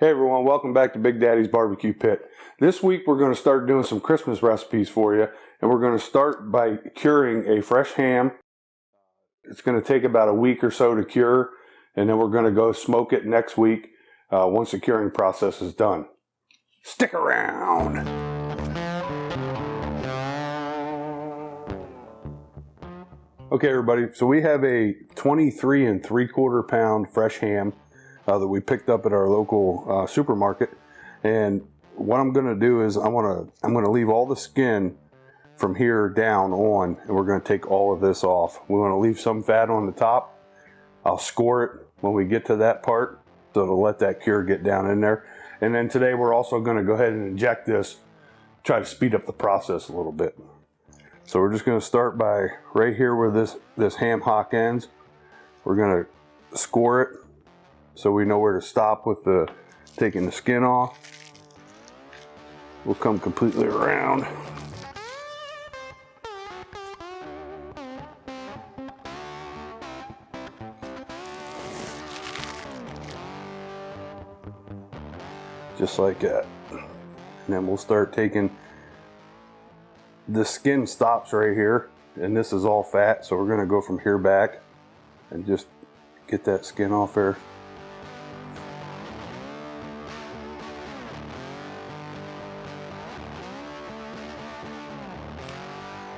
Hey everyone, welcome back to Big Daddy's Barbecue Pit. This week we're going to start doing some Christmas recipes for you, and we're going to start by curing a fresh ham. It's going to take about a week or so to cure, and then we're going to go smoke it next week once the curing process is done. Stick around! Okay everybody, so we have a 23 3/4 pound fresh ham that we picked up at our local supermarket, and what I'm going to do is I'm going to leave all the skin from here down on, and we're going to take all of this off. We want to leave some fat on the top. I'll score it when we get to that part, so to let that cure get down in there. And then today we're also going to go ahead and inject this, try to speed up the process a little bit. So we're just going to start by right here where this ham hock ends. We're going to score it so we know where to stop with taking the skin off. We'll come completely around. Just like that. And then we'll start taking, the skin stops right here, and this is all fat, so we're going to go from here back and just get that skin off there.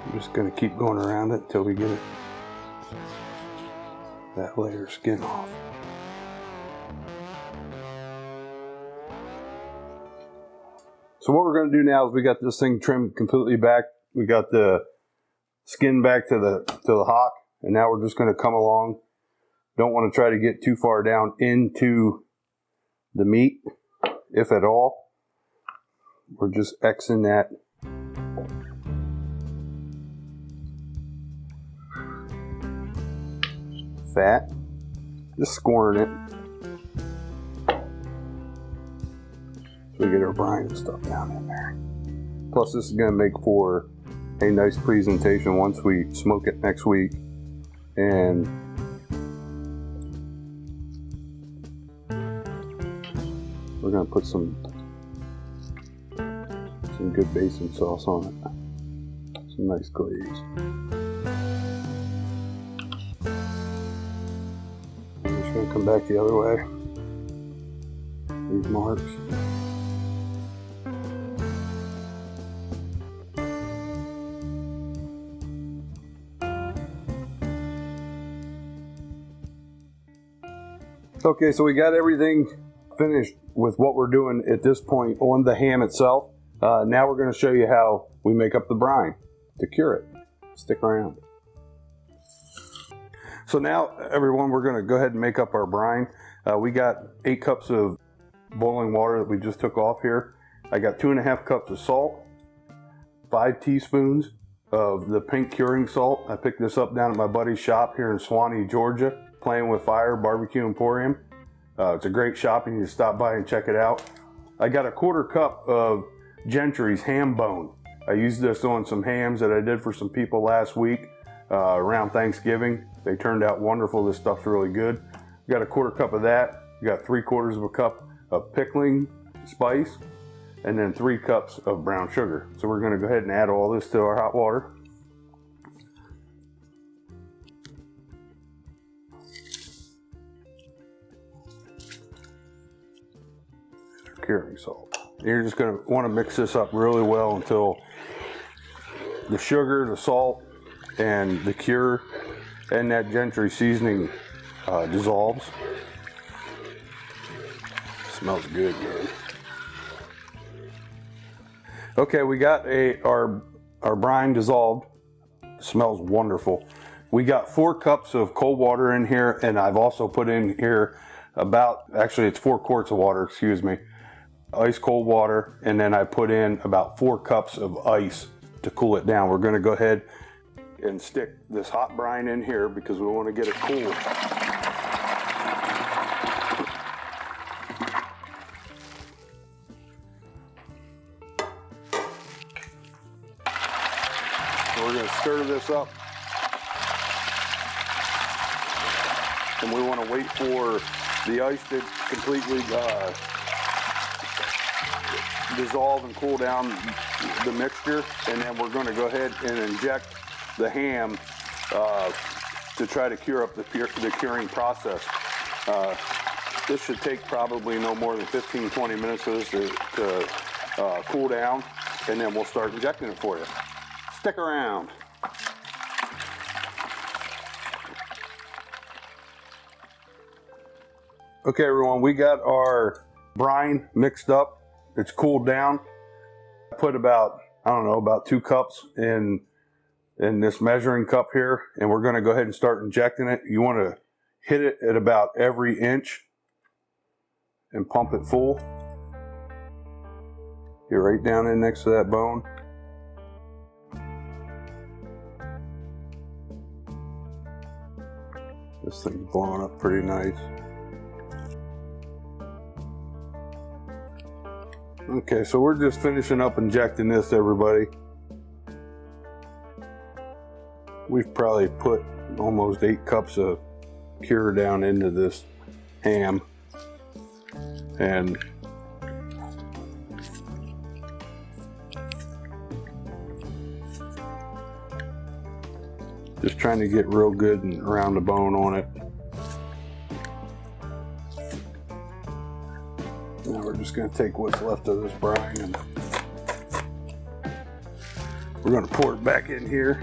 I'm just going to keep going around it until we get it, that layer of skin off. So what we're going to do now is we got this thing trimmed completely back. We got the skin back to the hock, and now we're just going to come along. Don't want to try to get too far down into the meat, if at all. We're just Xing that fat, just scoring it. So we get our brine and stuff down in there. Plus this is going to make for a nice presentation once we smoke it next week. And we're going to put some good basin sauce on it. Some nice glaze. I'm just going to come back the other way. These marks. Okay, so we got everything finished with what we're doing at this point on the ham itself. Now we're going to show you how we make up the brine to cure it. Stick around. So now, everyone, we're going to go ahead and make up our brine. We got 8 cups of boiling water that we just took off here. I got 2.5 cups of salt, 5 teaspoons of the pink curing salt. I picked this up down at my buddy's shop here in Swanee, Georgia. Playing with Fire Barbecue Emporium. It's a great shop, and you can stop by and check it out. I got a 1/4 cup of Gentry's ham bone. I used this on some hams that I did for some people last week around Thanksgiving. They turned out wonderful. This stuff's really good. Got a 1/4 cup of that. Got 3/4 cup of pickling spice, and then 3 cups of brown sugar. So we're going to go ahead and add all this to our hot water. Curing salt. You're just going to want to mix this up really well until the sugar, the salt, and the cure and that Gentry seasoning dissolves. Smells good, man. Okay, we got our brine dissolved. Smells wonderful. We got 4 cups of cold water in here, and I've also put in here actually it's 4 quarts of water, excuse me. Ice cold water, and then I put in about 4 cups of ice to cool it down. We're going to go ahead and stick this hot brine in here because we want to get it cool. So we're going to stir this up, and we want to wait for the ice to completely dissolve and cool down the mixture, and then we're going to go ahead and inject the ham to try to cure up the curing process. This should take probably no more than 15-20 minutes for this to cool down, and then we'll start injecting it for you. Stick around. Okay everyone, we got our brine mixed up. It's cooled down. I put about, I don't know, about 2 cups in this measuring cup here, and we're going to go ahead and start injecting it. You want to hit it at about every inch and pump it full. Get right down in next to that bone. This thing's blowing up pretty nice. Okay, so we're just finishing up injecting this, everybody. We've probably put almost 8 cups of cure down into this ham. And just trying to get real good and around the bone on it. Now we're just going to take what's left of this brine and we're going to pour it back in here.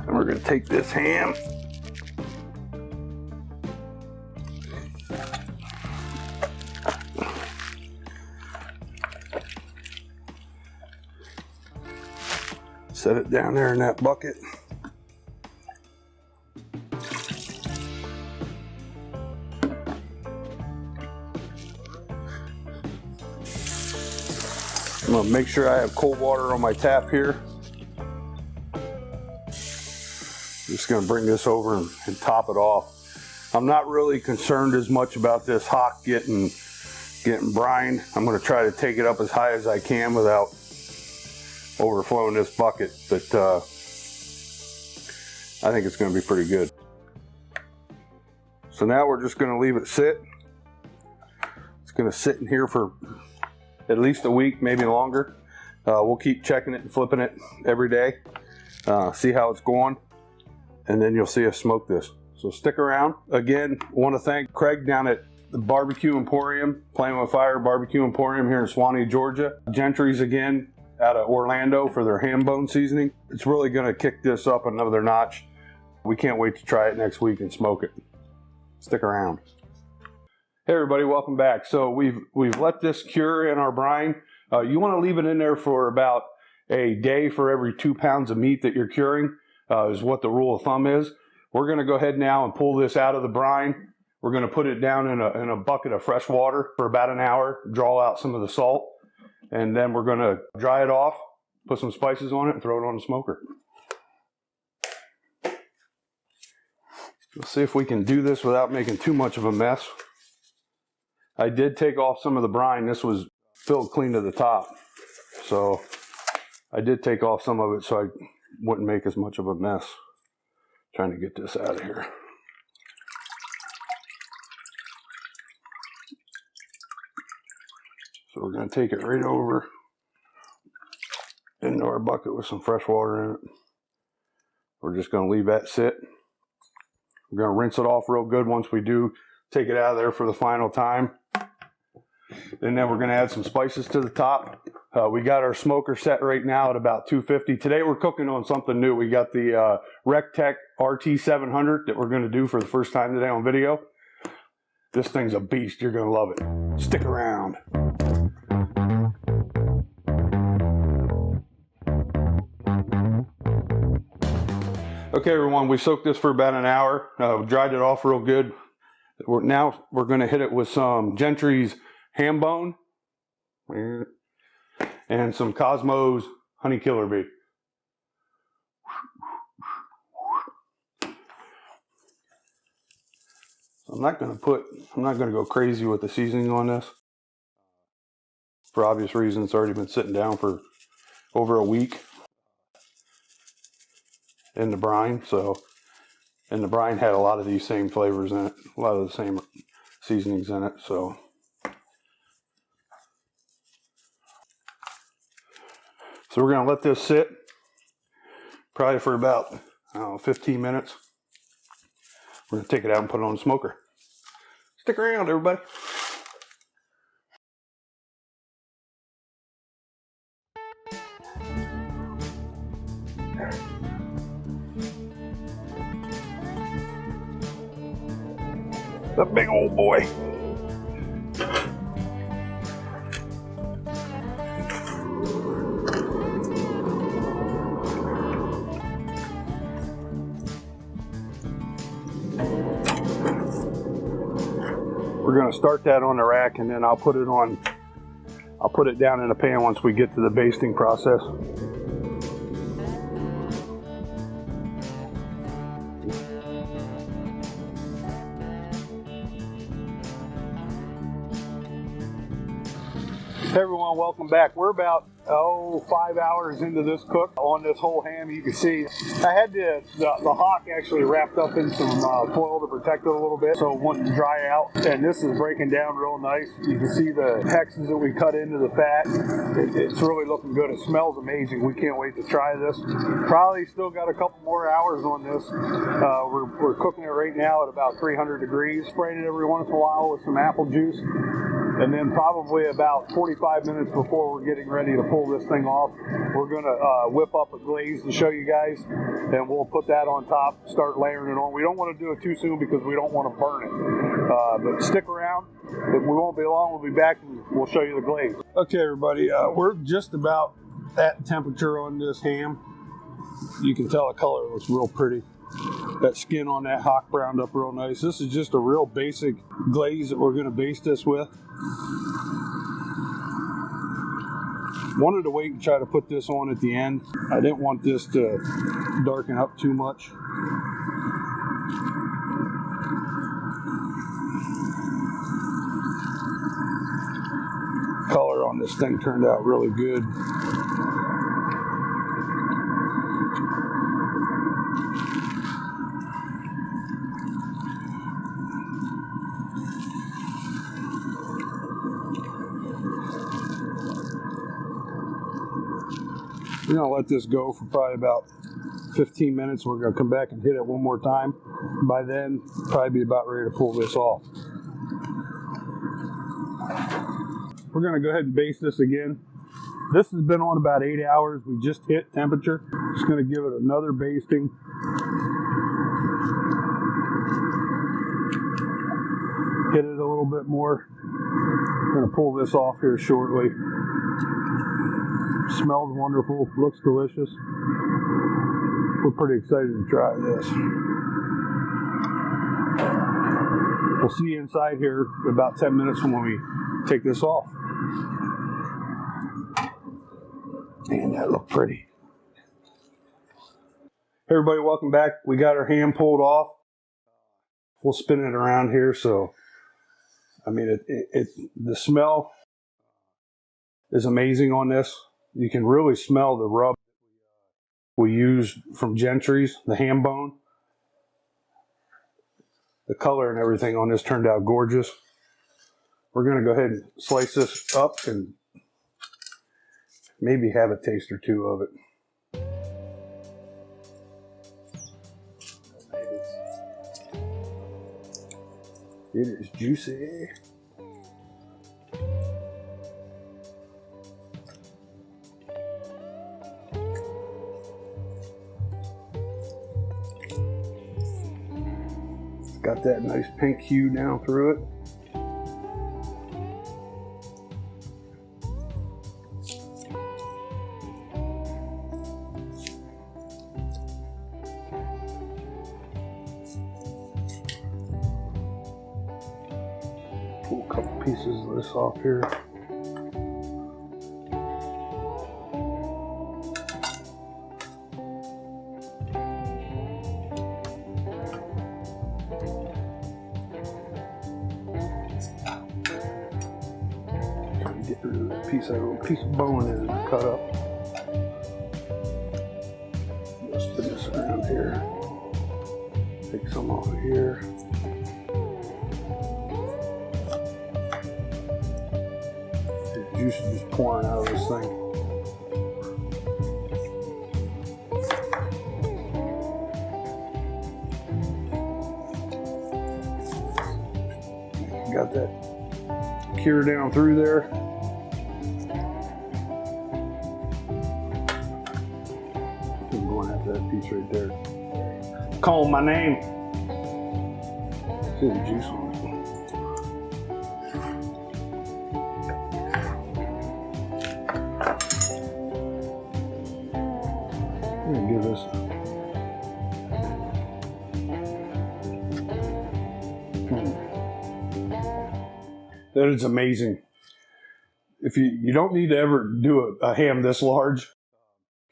And we're going to take this ham set it down there in that bucket. I'm going to make sure I have cold water on my tap here. Just going to bring this over and top it off. I'm not really concerned as much about this hock getting brine. I'm going to try to take it up as high as I can without overflowing this bucket, but I think it's going to be pretty good. So now we're just going to leave it sit. It's going to sit in here for at least a week, maybe longer. We'll keep checking it and flipping it every day, see how it's going, and then you'll see us smoke this. So stick around. Again, I want to thank Craig down at the Barbecue Emporium, Playing with Fire Barbecue Emporium here in Suwanee, Georgia. Gentry's again out of Orlando for their ham bone seasoning. It's really going to kick this up another notch. We can't wait to try it next week and smoke it. Stick around. Hey everybody, welcome back. So we've let this cure in our brine. You want to leave it in there for about a day for every 2 pounds of meat that you're curing, is what the rule of thumb is. We're going to go ahead now and pull this out of the brine. We're going to put it down in a bucket of fresh water for about an hour, draw out some of the salt, and then we're going to dry it off, put some spices on it, and throw it on the smoker. Let's see if we can do this without making too much of a mess. I did take off some of the brine. This was filled clean to the top. So I did take off some of it so I wouldn't make as much of a mess. Trying to get this out of here. So we're going to take it right over into our bucket with some fresh water in it. We're just going to leave that sit. We're going to rinse it off real good once we do take it out of there for the final time. And then we're going to add some spices to the top. We got our smoker set right now at about 250. Today we're cooking on something new. We got the RecTech RT700 that we're going to do for the first time today on video. This thing's a beast. You're going to love it. Stick around. Okay everyone, we soaked this for about an hour. Dried it off real good. Now we're going to hit it with some Gentry's ham bone and some Cosmo's honey killer bee. I'm not going to go crazy with the seasoning on this. For obvious reasons, it's already been sitting down for over a week in the brine, so And the brine had a lot of these same flavors in it, a lot of the same seasonings in it. So we're gonna let this sit probably for about 15 minutes. We're gonna take it out and put it on the smoker. Stick around, everybody. The big old boy. We're going to start that on the rack, and then I'll put it down in a pan once we get to the basting process. Hey everyone, welcome back. We're about 5 hours into this cook on this whole ham. You can see I had the hock actually wrapped up in some foil to protect it a little bit so it wouldn't dry out, and this is breaking down real nice. You can see the hexes that we cut into the fat. It's really looking good. It smells amazing. We can't wait to try this. Probably still got a couple more hours on this. We're cooking it right now at about 300 degrees. Spraying it every once in a while with some apple juice. And then probably about 45 minutes before we're getting ready to pull this thing off, we're going to whip up a glaze to show you guys, and we'll put that on top, start layering it on. We don't want to do it too soon because we don't want to burn it. But stick around. We won't be long. We'll be back and we'll show you the glaze. Okay, everybody, we're just about at temperature on this ham. You can tell the color looks real pretty. That skin on that hock browned up real nice. This is just a real basic glaze that we're going to baste this with. Wanted to wait and try to put this on at the end. I didn't want this to darken up too much. Color on this thing turned out really good. We're going to let this go for probably about 15 minutes. We're going to come back and hit it one more time. By then, probably be about ready to pull this off. We're going to go ahead and baste this again. This has been on about 8 hours. We just hit temperature. Just going to give it another basting. Hit it a little bit more. I'm going to pull this off here shortly. Smells wonderful, looks delicious. We're pretty excited to try this. We'll see you inside here in about 10 minutes when we take this off. Man, that looked pretty. Hey everybody, welcome back. We got our ham pulled off. We'll spin it around here. So, I mean, the smell is amazing on this. You can really smell the rub we used from Gentry's, the ham bone. The color and everything on this turned out gorgeous. We're going to go ahead and slice this up and maybe have a taste or two of it. It is juicy. Got that nice pink hue down through it. Pull a couple pieces of this off here. Get rid of that piece of bone in it, cut up. Let's spin this around here. Take some off of here. The juice is just pouring out of this thing. Got that cure down through there. I'm going after that piece right there. Call my name. See the juice on this one. I'm gonna give this. That is amazing. If you don't need to ever do a ham this large.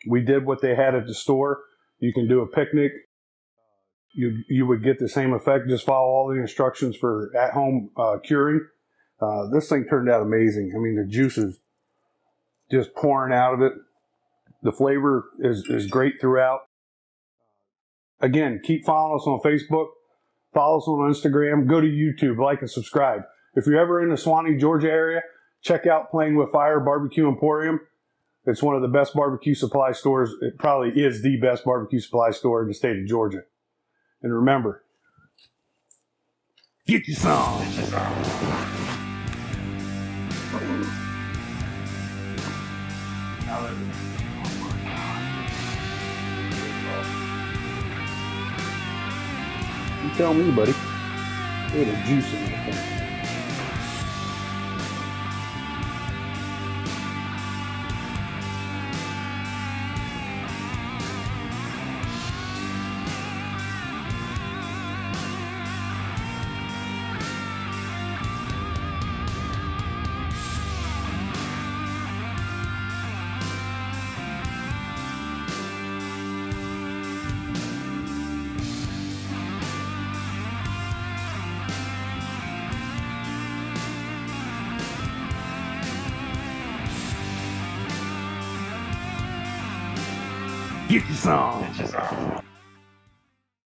We did what they had at the store. You can do a picnic. You would get the same effect. Just follow all the instructions for at-home curing. This thing turned out amazing. I mean, the juice is just pouring out of it. The flavor is great throughout. Again, keep following us on Facebook. Follow us on Instagram. Go to YouTube. Like and subscribe. If you're ever in the Suwanee, Georgia area, check out Playing with Fire Barbecue Emporium. It's one of the best barbecue supply stores. It probably is the best barbecue supply store in the state of Georgia. And remember, get you some. You tell me, buddy. Look at the juice in that thing. Get you some.